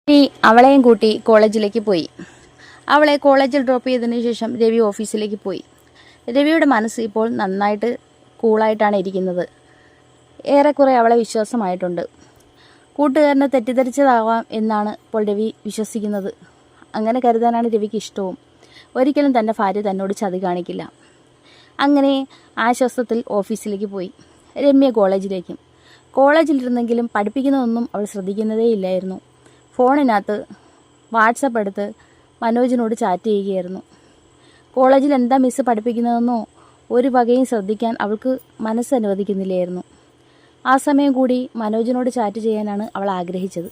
ഇനി അവളെയും കൂട്ടി കോളേജിലേക്ക് പോയി. അവളെ കോളേജിൽ ഡ്രോപ്പ് ചെയ്തതിന് ശേഷം രവി ഓഫീസിലേക്ക് പോയി. രവിയുടെ മനസ്സ് ഇപ്പോൾ നന്നായിട്ട് കൂളായിട്ടാണ് ഇരിക്കുന്നത്. ഏറെക്കുറെ അവളെ വിശ്വാസമായിട്ടുണ്ട്. കൂട്ടുകാരനെ തെറ്റിദ്ധരിച്ചതാവാം എന്നാണ് ഇപ്പോൾ രവി വിശ്വസിക്കുന്നത്. അങ്ങനെ കരുതാനാണ് രവിക്ക് ഇഷ്ടവും. ഒരിക്കലും തൻ്റെ ഭാര്യ തന്നോട് ചതി കാണിക്കില്ല. അങ്ങനെ ആശ്വാസത്തിൽ ഓഫീസിലേക്ക് പോയി. രമ്യ കോളേജിലേക്കും. കോളേജിലിരുന്നെങ്കിലും പഠിപ്പിക്കുന്നതൊന്നും അവൾ ശ്രദ്ധിക്കുന്നതേ ഇല്ലായിരുന്നു. ഫോണിനകത്ത് വാട്സപ്പ് എടുത്ത് മനോജിനോട് ചാറ്റ് ചെയ്യുകയായിരുന്നു. കോളേജിൽ എന്താ മിസ്സ് പഠിപ്പിക്കുന്നതെന്നോ ഒരു വകയും ശ്രദ്ധിക്കാൻ അവൾക്ക് മനസ്സ് അനുവദിക്കുന്നില്ലായിരുന്നു. ആ സമയം കൂടി മനോജിനോട് ചാറ്റ് ചെയ്യാനാണ് അവൾ ആഗ്രഹിച്ചത്.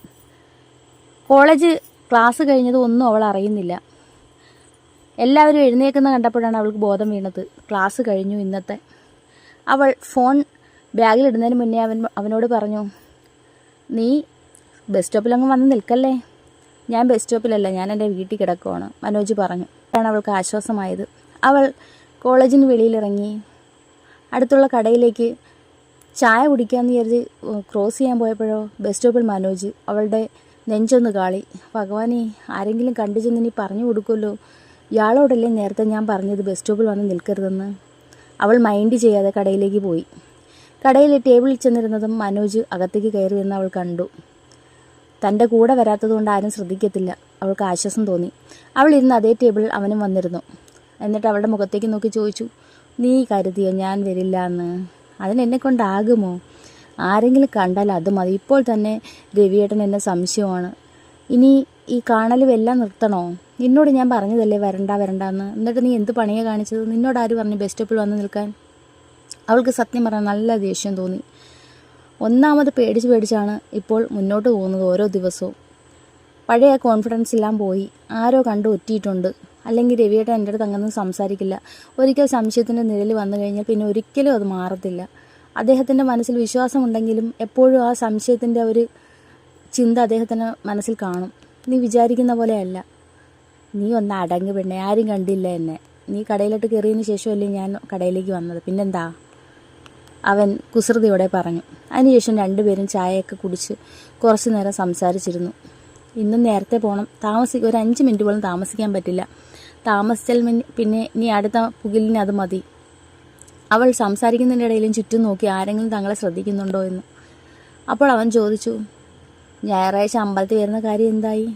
കോളേജ് ക്ലാസ് കഴിഞ്ഞത് ഒന്നും അവൾ അറിയുന്നില്ല. എല്ലാവരും എഴുന്നേൽക്കുന്ന കണ്ടപ്പോഴാണ് അവൾക്ക് ബോധം വീണത്. ക്ലാസ് കഴിഞ്ഞു ഇന്നത്തെ. അവൾ ഫോൺ ബാഗിലിടുന്നതിന് മുന്നേ അവനോട് പറഞ്ഞു, നീ ബസ് സ്റ്റോപ്പിലങ്ങ് വന്ന് നിൽക്കല്ലേ. ഞാൻ ബസ് സ്റ്റോപ്പിലല്ല, ഞാൻ എൻ്റെ വീട്ടിൽ കിടക്കുവാണ്, മനോജ് പറഞ്ഞു. അതാണ് അവൾക്ക് ആശ്വാസമായത്. അവൾ കോളേജിന് വെളിയിലിറങ്ങി അടുത്തുള്ള കടയിലേക്ക് ചായ കുടിക്കാമെന്ന് വിചാരിച്ച് ക്രോസ് ചെയ്യാൻ പോയപ്പോഴോ ബസ് സ്റ്റോപ്പിൽ മനോജ്. അവളുടെ നെഞ്ചൊന്ന് കാളി. ഭഗവാനെ, ആരെങ്കിലും കണ്ടു ചെന്ന് ഇനി പറഞ്ഞു കൊടുക്കുമല്ലോ, ഇയാളോടല്ലേ നേരത്തെ ഞാൻ പറഞ്ഞത് ബസ് സ്റ്റോപ്പിൽ വന്ന് നിൽക്കരുതെന്ന്. അവൾ മൈൻഡ് ചെയ്യാതെ കടയിലേക്ക് പോയി. കടയിൽ ടേബിളിൽ ചെന്നിരുന്നതും മനോജ് അകത്തേക്ക് കയറി എന്ന് അവൾ കണ്ടു. തൻ്റെ കൂടെ വരാത്തതുകൊണ്ട് ആരും ശ്രദ്ധിക്കത്തില്ല. അവൾക്ക് ആശ്വാസം തോന്നി. അവൾ ഇരുന്ന് അതേ ടേബിളിൽ അവനും വന്നിരുന്നു. എന്നിട്ട് അവളുടെ മുഖത്തേക്ക് നോക്കി ചോദിച്ചു, നീ കരുതിയോ ഞാൻ വരില്ല എന്ന്? അതിനെന്നെ കൊണ്ടാകുമോ? ആരെങ്കിലും കണ്ടാൽ അത് മതി. ഇപ്പോൾ തന്നെ രവിയേട്ടൻ എന്നെ സംശയമാണ്. ഇനി ഈ കാണലും എല്ലാം നിർത്തണോ? നിന്നോട് ഞാൻ പറഞ്ഞതല്ലേ വരണ്ടെന്ന്. എന്നിട്ട് നീ എന്ത് പണിയാണ് കാണിച്ചത്? നിന്നോട് ആര് പറഞ്ഞു ബസ് സ്റ്റോപ്പിൽ വന്ന് നിൽക്കാൻ? അവൾക്ക് സത്യം പറഞ്ഞാൽ നല്ല ദേഷ്യം തോന്നി. ഒന്നാമത് പേടിച്ചാണ് ഇപ്പോൾ മുന്നോട്ട് പോകുന്നത് ഓരോ ദിവസവും. പഴയ കോൺഫിഡൻസ് എല്ലാം പോയി. ആരോ കണ്ട് ഒറ്റിയിട്ടുണ്ട്. അല്ലെങ്കിൽ രവിയേട്ടൻ എൻ്റെ അടുത്ത് അങ്ങനെ സംസാരിക്കില്ല. ഒരിക്കൽ സംശയത്തിൻ്റെ നിഴൽ വന്നു കഴിഞ്ഞാൽ പിന്നെ ഒരിക്കലും അത് മാറത്തില്ല. അദ്ദേഹത്തിൻ്റെ മനസ്സിൽ വിശ്വാസമുണ്ടെങ്കിലും എപ്പോഴും ആ സംശയത്തിൻ്റെ ഒരു ചിന്ത അദ്ദേഹത്തിൻ്റെ മനസ്സിൽ കാണും. നീ വിചാരിക്കുന്ന പോലെയല്ല. നീ ഒന്ന് അടങ്ങ് പെണ്ണെ, ആരും കണ്ടില്ല എന്നെ. നീ കടയിലോട്ട് കയറിയതിന് ശേഷമല്ലേ ഞാൻ കടയിലേക്ക് വന്നത്, പിന്നെന്താ? അവൻ കുസൃതിയോടെ പറഞ്ഞു. അതിനുശേഷം രണ്ടുപേരും ചായയൊക്കെ കുടിച്ച് കുറച്ച് നേരം സംസാരിച്ചിരുന്നു. ഇന്നും നേരത്തെ പോകണം, ഒരു 5 മിനിറ്റ് പോലും താമസിക്കാൻ പറ്റില്ല. താമസിച്ചാൽ പിന്നെ ഇനി അടുത്ത പുകിലിന് അത് മതി. അവൾ സംസാരിക്കുന്നതിൻ്റെ ഇടയിലും ചുറ്റും നോക്കി ആരെങ്കിലും തങ്ങളെ ശ്രദ്ധിക്കുന്നുണ്ടോ എന്ന്. അപ്പോൾ അവൻ ചോദിച്ചു, ഞായറാഴ്ച അമ്പലത്തിൽ വരുന്ന കാര്യം എന്തായി?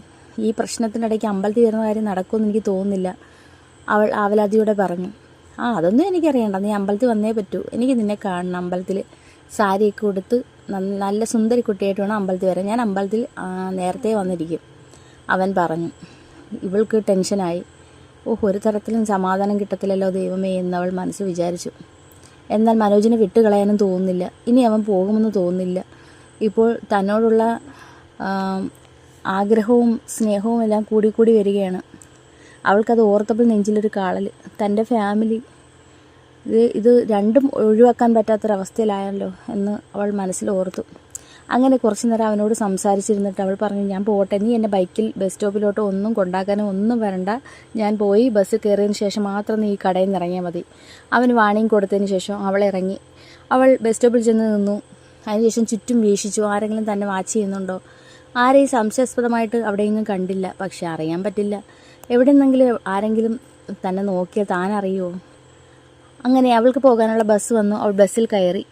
ഈ പ്രശ്നത്തിനിടയ്ക്ക് അമ്പലത്തിൽ വരുന്ന കാര്യം നടക്കുമെന്ന് എനിക്ക് തോന്നുന്നില്ല, അവൾ ആവലാതിയോടെ പറഞ്ഞു. അതൊന്നും എനിക്കറിയണ്ട, നീ അമ്പലത്തിൽ വന്നേ പറ്റൂ. എനിക്ക് നിന്നെ കാണണം അമ്പലത്തിൽ. സാരിയൊക്കെ കൊടുത്ത് നല്ല സുന്ദരി കുട്ടിയായിട്ട് വേണം അമ്പലത്തിൽ വരാൻ. ഞാൻ അമ്പലത്തിൽ നേരത്തെ വന്നിരിക്കും, അവൻ പറഞ്ഞു. ഇവൾക്ക് ടെൻഷനായി. ഒരു തരത്തിലും സമാധാനം കിട്ടത്തില്ലല്ലോ ദൈവമേ എന്നവൾ മനസ്സ് വിചാരിച്ചു. എന്നാൽ മനോജിനെ വിട്ടുകളയാനും തോന്നുന്നില്ല. ഇനി അവൻ പോകുമെന്ന് തോന്നുന്നില്ല. ഇപ്പോൾ തന്നോടുള്ള ആഗ്രഹവും സ്നേഹവും എല്ലാം കൂടി വരികയാണ്. അവൾക്കത് ഓർത്തപ്പോൾ നെഞ്ചിലൊരു കാളൽ. തൻ്റെ ഫാമിലി ഇത് രണ്ടും ഒഴിവാക്കാൻ പറ്റാത്തൊരവസ്ഥയിലായല്ലോ എന്ന് അവൾ മനസ്സിൽ ഓർത്തു. അങ്ങനെ കുറച്ച് നേരം അവനോട് സംസാരിച്ചിരുന്നിട്ട് അവൾ പറഞ്ഞു, ഞാൻ പോട്ടെ, നീ എന്നെ ബൈക്കിൽ ബസ് സ്റ്റോപ്പിലോട്ട് ഒന്നും കൊണ്ടാക്കാനോ ഒന്നും വരണ്ട. ഞാൻ പോയി ബസ് കയറിയതിന് ശേഷം മാത്രം നീ ഈ കടയിൽ നിന്ന് ഇറങ്ങിയാൽ മതി. അവന് വാണിംഗ് കൊടുത്തതിന് ശേഷം അവൾ ഇറങ്ങി. അവൾ ബസ് സ്റ്റോപ്പിൽ ചെന്ന് നിന്നു. അതിനുശേഷം ചുറ്റും വീക്ഷിച്ചു, ആരെങ്കിലും തന്നെ വാച്ച് ചെയ്യുന്നുണ്ടോ? ആരെയും സംശയാസ്പദമായിട്ട് അവിടെയെങ്കിലും കണ്ടില്ല. പക്ഷെ അറിയാൻ പറ്റില്ല, എവിടെ നിന്നെങ്കിലും ആരെങ്കിലും തന്നെ നോക്കിയാൽ താൻ അറിയുമോ? അങ്ങനെ അവൾക്ക് പോകാനുള്ള ബസ് വന്നു. അവൾ ബസ്സിൽ കയറി.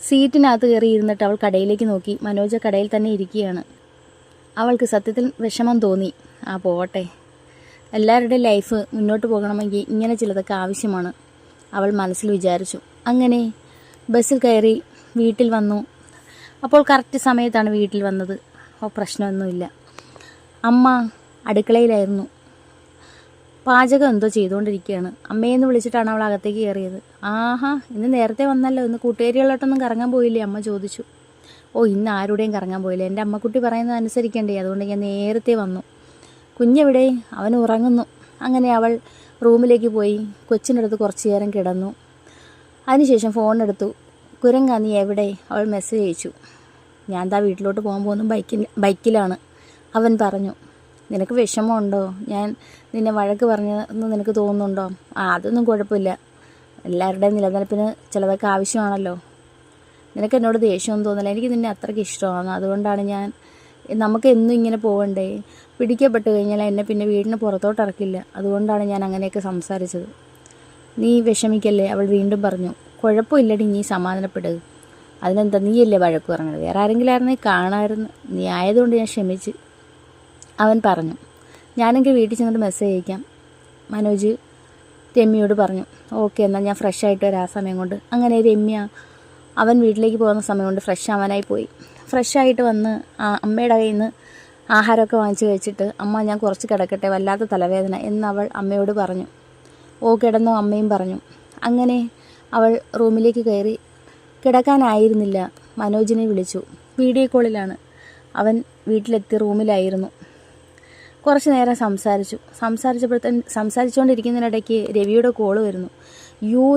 സീറ്റിനകത്ത് കയറി ഇരുന്നിട്ട് അവൾ കടയിലേക്ക് നോക്കി. മനോജ് കടയിൽ തന്നെ ഇരിക്കുകയാണ്. അവൾക്ക് സത്യത്തിൽ വിഷമം തോന്നി. പോട്ടെ, എല്ലാവരുടെയും ലൈഫ് മുന്നോട്ട് പോകണമെങ്കിൽ ഇങ്ങനെ ചിലതൊക്കെ ആവശ്യമാണ്, അവൾ മനസ്സിൽ വിചാരിച്ചു. അങ്ങനെ ബസ്സിൽ കയറി വീട്ടിൽ വന്നു. അപ്പോൾ കറക്റ്റ് സമയത്താണ് വീട്ടിൽ വന്നത്. പ്രശ്നമൊന്നുമില്ല. അമ്മ അടുക്കളയിലായിരുന്നു. പാചകം എന്തോ ചെയ്തുകൊണ്ടിരിക്കുകയാണ്. അമ്മയെന്ന് വിളിച്ചിട്ടാണ് അവൾ അകത്തേക്ക് കയറിയത്. ഇന്ന് നേരത്തെ വന്നല്ലോ, ഇന്ന് കൂട്ടുകാരികളോട്ടൊന്നും കറങ്ങാൻ പോയില്ലേ? അമ്മ ചോദിച്ചു. ഇന്ന് ആരുടെയും കറങ്ങാൻ പോയില്ല, എൻ്റെ അമ്മക്കുട്ടി പറയുന്നത് അനുസരിക്കണ്ടേ, അതുകൊണ്ട് ഞാൻ നേരത്തെ വന്നു. കുഞ്ഞെവിടെ? അവൻ ഉറങ്ങുന്നു. അങ്ങനെ അവൾ റൂമിലേക്ക് പോയി കൊച്ചിനടുത്ത് കുറച്ച് നേരം കിടന്നു. അതിനുശേഷം ഫോണെടുത്തു. കുരങ്ങ നീ എവിടെ? അവൾ മെസ്സേജ് അയച്ചു. ഞാൻ വീട്ടിലോട്ട് പോകാൻ പോകുന്നു, ബൈക്കിലാണ്, അവൻ പറഞ്ഞു. നിനക്ക് വിഷമമുണ്ടോ? ഞാൻ നിന്നെ വഴക്ക് പറഞ്ഞെന്ന് നിനക്ക് തോന്നുന്നുണ്ടോ? അതൊന്നും കുഴപ്പമില്ല, എല്ലാവരുടെയും നിലനിൽപ്പിന് ചിലതൊക്കെ ആവശ്യമാണല്ലോ. നിനക്ക് എന്നോട് ദേഷ്യമൊന്നും തോന്നില്ല, എനിക്ക് നിന്നെ അത്രയ്ക്ക് ഇഷ്ടമാണ്, അതുകൊണ്ടാണ് ഞാൻ നമുക്ക് എന്നും ഇങ്ങനെ പോകണ്ടേ? പിടിക്കപ്പെട്ട് കഴിഞ്ഞാൽ എന്നെ പിന്നെ വീടിന് പുറത്തോട്ട് ഇറക്കില്ല. അതുകൊണ്ടാണ് ഞാൻ അങ്ങനെയൊക്കെ സംസാരിച്ചത്. നീ വിഷമിക്കല്ലേ, അവൾ വീണ്ടും പറഞ്ഞു. കുഴപ്പമില്ലടി, നീ സമാധാനപ്പെടുക. അതിനെന്താ, നീയല്ലേ വഴക്ക് പറഞ്ഞത്? വേറെ ആരെങ്കിലും ആയിരുന്നെങ്കിൽ കാണാമായിരുന്നു. നീ ആയതുകൊണ്ട് ഞാൻ ക്ഷമിച്ച്, അവൻ പറഞ്ഞു. ഞാനെങ്കിൽ വീട്ടിൽ ചെന്നിട്ട് മെസ്സേജ് അയക്കാം, മനോജ് രമ്യയോട് പറഞ്ഞു. ഓക്കെ, എന്നാൽ ഞാൻ ഫ്രഷ് ആയിട്ട് വരാം ആ സമയം കൊണ്ട്. അങ്ങനെ രമ്യ അവൻ വീട്ടിലേക്ക് പോകുന്ന സമയം കൊണ്ട് ഫ്രഷ് ആവാനായി പോയി. ഫ്രഷായിട്ട് വന്ന് അമ്മയുടെ കയ്യിൽ നിന്ന് ആഹാരമൊക്കെ വാങ്ങിച്ച് കഴിച്ചിട്ട്, അമ്മ ഞാൻ കുറച്ച് കിടക്കട്ടെ, വല്ലാത്ത തലവേദന എന്നവൾ അമ്മയോട് പറഞ്ഞു. ഓ കിടന്നോ, അമ്മയും പറഞ്ഞു. അങ്ങനെ അവൾ റൂമിലേക്ക് കയറി. കിടക്കാനായിരുന്നില്ല, മനോജിനെ വിളിച്ചു. വീഡിയോ കോളിലാണ്. അവൻ വീട്ടിലെത്തി റൂമിലായിരുന്നു. കുറച്ച് നേരം സംസാരിച്ചുകൊണ്ടിരിക്കുന്നതിനിടയ്ക്ക് രവിയുടെ കോള് വരുന്നു.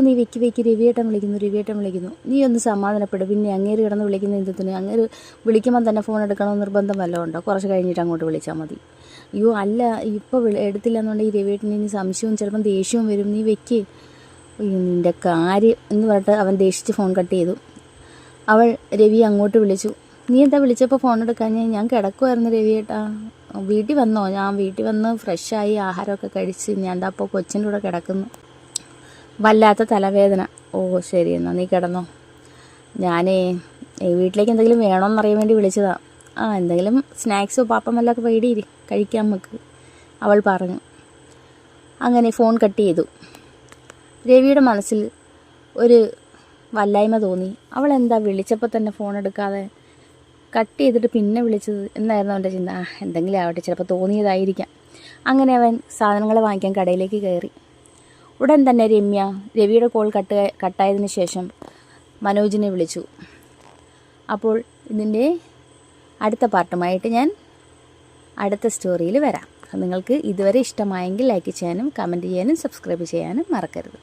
നീ വെക്ക് രവിയേട്ടൻ വിളിക്കുന്നു. നീ ഒന്ന് സമാധാനപ്പെടും. പിന്നെ അങ്ങേര് കിടന്ന് വിളിക്കുന്ന എന്തിന്? അങ്ങേര് വിളിക്കുമ്പോൾ തന്നെ ഫോൺ എടുക്കണമെന്ന് നിർബന്ധം വല്ലതും ഉണ്ടോ? കുറച്ച് കഴിഞ്ഞിട്ട് അങ്ങോട്ട് വിളിച്ചാൽ മതി. അല്ല, ഇപ്പോൾ എടുത്തില്ല എന്നുണ്ടെങ്കിൽ രവിയേട്ടന് ഇനി സംശയവും ചിലപ്പം ദേഷ്യവും വരും. നീ വെക്ക്. നിൻ്റെ കാര്യം എന്ന് പറഞ്ഞിട്ട് അവൻ ദേഷിച്ച് ഫോൺ കട്ട് ചെയ്തു. അവൾ രവി അങ്ങോട്ട് വിളിച്ചു. നീ എന്താ വിളിച്ചപ്പോൾ ഫോൺ എടുക്കാൻ? ഞാൻ കിടക്കുമായിരുന്നു രവിയേട്ടാ. വീട്ടിൽ വന്നോ? ഞാൻ വീട്ടിൽ വന്ന് ഫ്രഷായി ആഹാരമൊക്കെ കഴിച്ച് ഞാൻ എന്താ അപ്പോൾ കൊച്ചിൻ്റെ കൂടെ കിടക്കുന്നു. വല്ലാത്ത തലവേദന. ഓ ശരി, എന്നാൽ നീ കിടന്നോ. ഞാനേ വീട്ടിലേക്ക് എന്തെങ്കിലും വേണമെന്നറിയാൻ വേണ്ടി വിളിച്ചതാ. എന്തെങ്കിലും സ്നാക്സോ പാപ്പമല്ലൊക്കെ പേടിയിരി, കഴിക്കാൻ നമുക്ക്, അവൾ പറഞ്ഞു. അങ്ങനെ ഫോൺ കട്ട് ചെയ്തു. രവിയുടെ മനസ്സിൽ ഒരു വല്ലായ്മ തോന്നി. അവൾ എന്താ വിളിച്ചപ്പോൾ തന്നെ ഫോൺ എടുക്കാതെ കട്ട് ചെയ്തിട്ട് പിന്നെ വിളിച്ചത് എന്നായിരുന്നു അവൻ്റെ ചിന്ത. എന്തെങ്കിലും ആവട്ടെ, ചിലപ്പോൾ തോന്നിയതായിരിക്കാം. അങ്ങനെ അവൻ സാധനങ്ങൾ വാങ്ങിക്കാൻ കടയിലേക്ക് കയറി. ഉടൻ തന്നെ രവിയുടെ കോൾ കട്ടായതിനു ശേഷം മനോജിനെ വിളിച്ചു. അപ്പോൾ ഇതിൻ്റെ അടുത്ത പാർട്ടുമായിട്ട് ഞാൻ അടുത്ത സ്റ്റോറിയിൽ വരാം. നിങ്ങൾക്ക് ഇതുവരെ ഇഷ്ടമായെങ്കിൽ ലൈക്ക് ചെയ്യാനും കമൻറ്റ് ചെയ്യാനും സബ്സ്ക്രൈബ് ചെയ്യാനും മറക്കരുത്.